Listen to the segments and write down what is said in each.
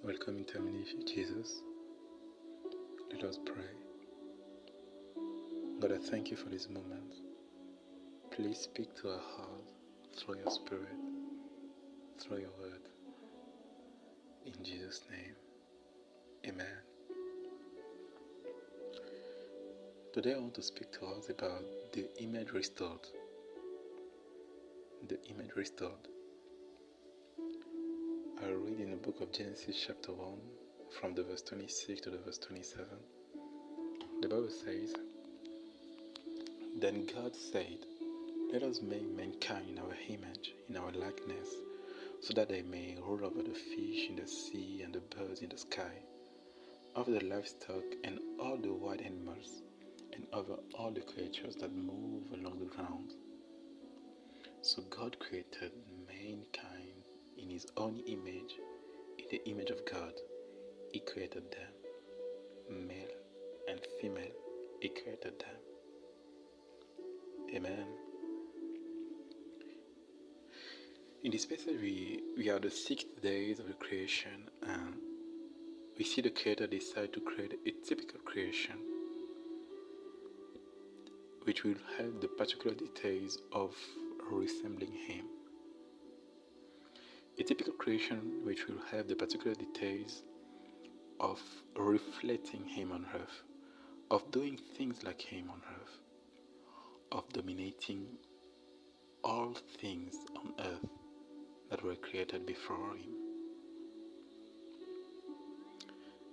Welcome in time with Jesus. Let us pray. God, I thank you for this moment. Please speak to our heart through your spirit, through your word. In Jesus' name, amen. Today I want to speak to us about the image restored. The image restored. I read in the book of Genesis chapter 1 from the verse 26 to the verse 27. The Bible says, Then God said, Let us make mankind in our image, in our likeness, so that they may rule over the fish in the sea and the birds in the sky, over the livestock and all the wild animals, and over all the creatures that move along the ground. So God created mankind in his own image, in the image of God. He created them, male and female, he created them. Amen. In this passage, we are the 6 days of the creation, and we see the Creator decide to create a typical creation, which will have the particular details of resembling Him. A typical creation which will have the particular details of reflecting Him on earth, of doing things like Him on earth, of dominating all things on earth that were created before Him.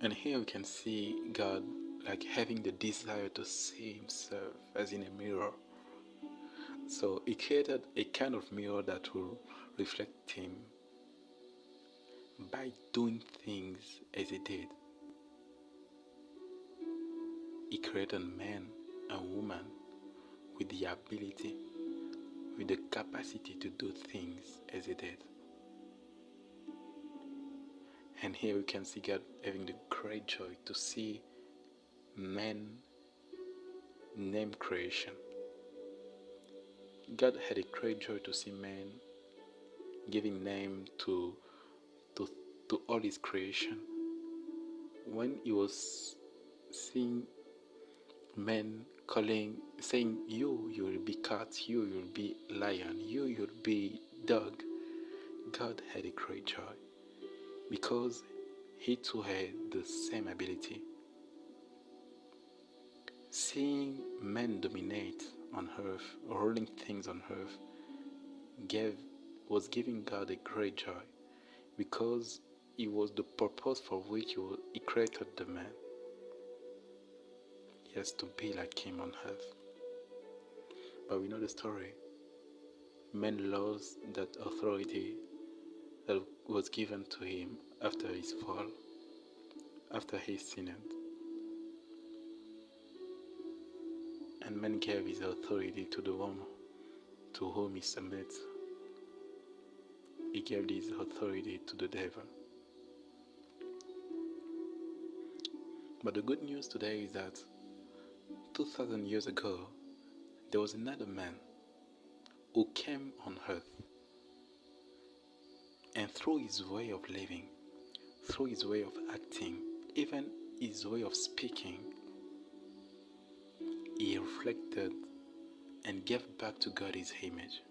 And here we can see God like having the desire to see Himself as in a mirror. So He created a kind of mirror that will reflect Him by doing things as He did. He created man and woman with the ability, with the capacity to do things as He did. And here we can see God having the great joy to see man name creation. God had a great joy to see man giving name to all His creation. When He was seeing men saying, you will be cat, you will be lion, you will be dog, God had a great joy because He too had the same ability. Seeing men dominate on earth, ruling things on earth, was giving God a great joy because it was the purpose for which He created the man. Yes, to be like Him on earth. But we know the story. Man lost that authority that was given to him after his fall, after he sinned. And man gave his authority to the one to whom he submits. He gave his authority to the devil. But the good news today is that 2,000 years ago, there was another man who came on earth, and through his way of living, through his way of acting, even his way of speaking, he reflected and gave back to God His image.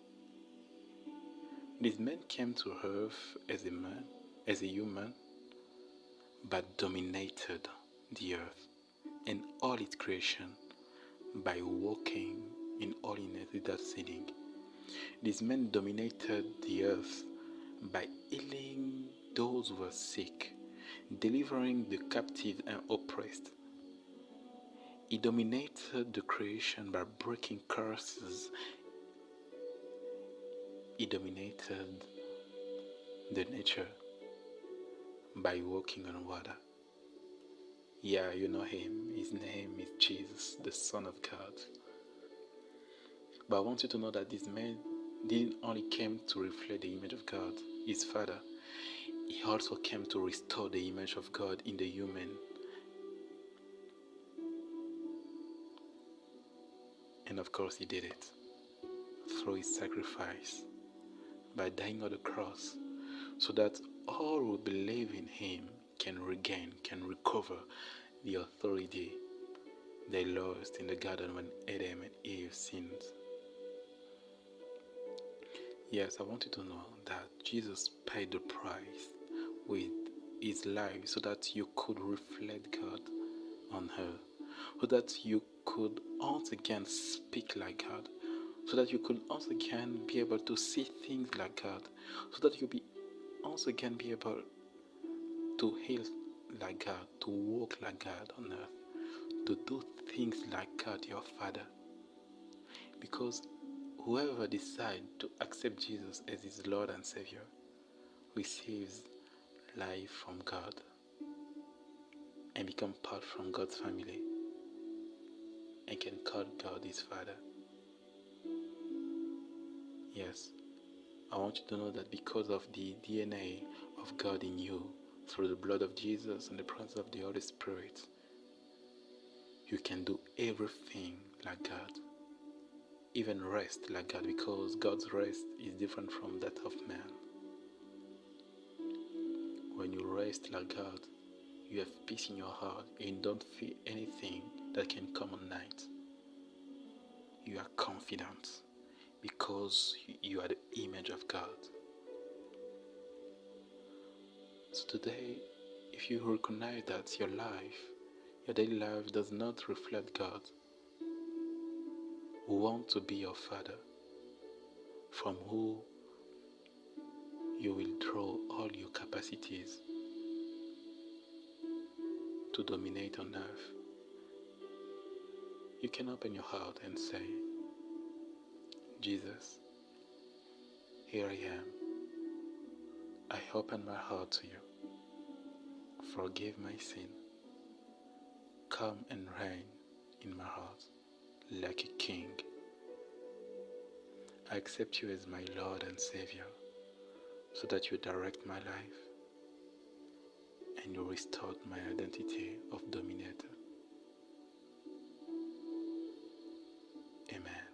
This man came to earth as a man, as a human, but dominated the earth and all its creation by walking in holiness without sinning. This man dominated the earth by healing those who were sick, delivering the captive and oppressed. He dominated the creation by breaking curses. He dominated the nature by walking on water. Yeah, you know Him. His name is Jesus, the Son of God. But I want you to know that this man didn't only came to reflect the image of God, His Father. He also came to restore the image of God in the human. And of course He did it through His sacrifice, by dying on the cross, so that all who believe in Him can regain, can recover the authority they lost in the garden when Adam and Eve sinned. Yes, I want you to know that Jesus paid the price with his life so that you could reflect God on earth, so that you could once again speak like God, so that you could once again be able to see things like God, so that you be once again be able to heal like God, to walk like God on earth, to do things like God your Father. Because whoever decides to accept Jesus as his Lord and Savior receives life from God and become part from God's family and can call God his Father. Yes, I want you to know that because of the DNA of God in you, through the blood of Jesus and the presence of the Holy Spirit, you can do everything like God, even rest like God, because God's rest is different from that of man. When you rest like God, you have peace in your heart and you don't fear anything that can come at night. You are confident because you are the image of God. So today, if you recognize that your daily life does not reflect God, who wants to be your Father, from who you will draw all your capacities to dominate on earth, you can open your heart and say, Jesus, here I am. I open my heart to you. Forgive my sin. Come and reign in my heart like a king. I accept you as my Lord and Savior so that you direct my life and you restored my identity of dominator. Amen.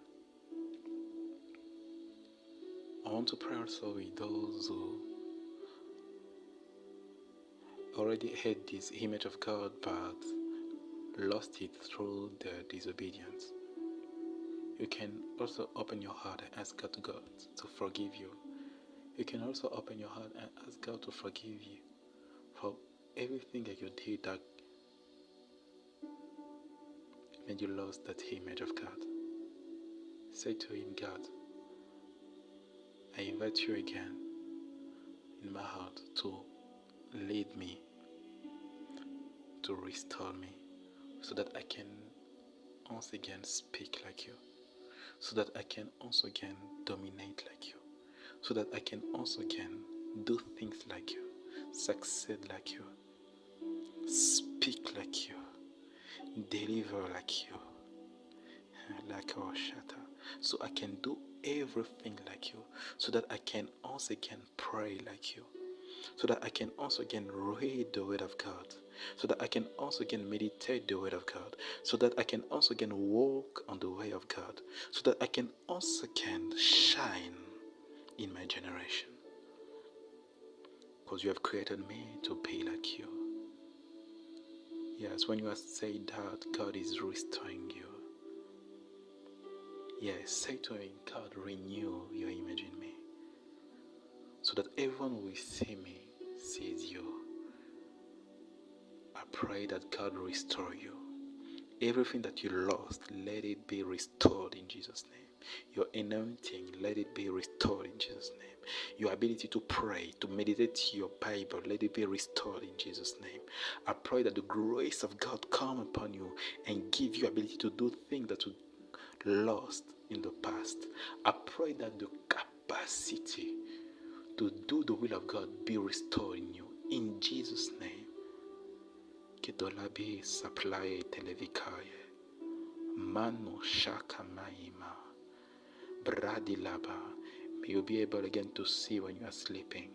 I want to pray also with those who already had this image of God but lost it through their disobedience. You can also open your heart and ask God to forgive you. You can also open your heart and ask God to forgive you for everything that you did that made you lost that image of God. Say to him, God, I invite you again in my heart to lead me, to restore me, so that I can once again speak like you, so that I can also again dominate like you, so that I can also again do things like you, succeed like you, speak like you, deliver like you, like our shatter, so I can do everything like you, so that I can also again pray like you, so that I can also again read the word of God, so that I can also again meditate the word of God, so that I can also again walk on the way of God, so that I can also again shine in my generation, because you have created me to be like you. Yes, when you are saying that, God is restoring you. Yes, say to him, God, renew your image in me, so that everyone who will see me sees you. I pray that God restore you. Everything that you lost, let it be restored in Jesus' name. Your anointing, let it be restored in Jesus' name. Your ability to pray, to meditate your Bible, let it be restored in Jesus' name. I pray that the grace of God come upon you and give you ability to do things that you lost in the past. I pray that the capacity to do the will of God be restored in you. In Jesus' name. Kedolabi supply televikaye. Mano shaka maima. Bradilaba. May you be able again to see when you are sleeping.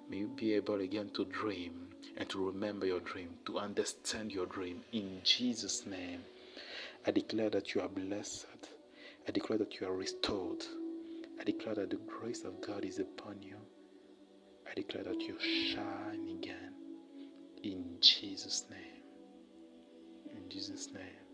May you be able again to dream and to remember your dream, to understand your dream. In Jesus' name, I declare that you are blessed. I declare that you are restored. I declare that the grace of God is upon you. I declare that you shine again. Jesus' name. In Jesus' name.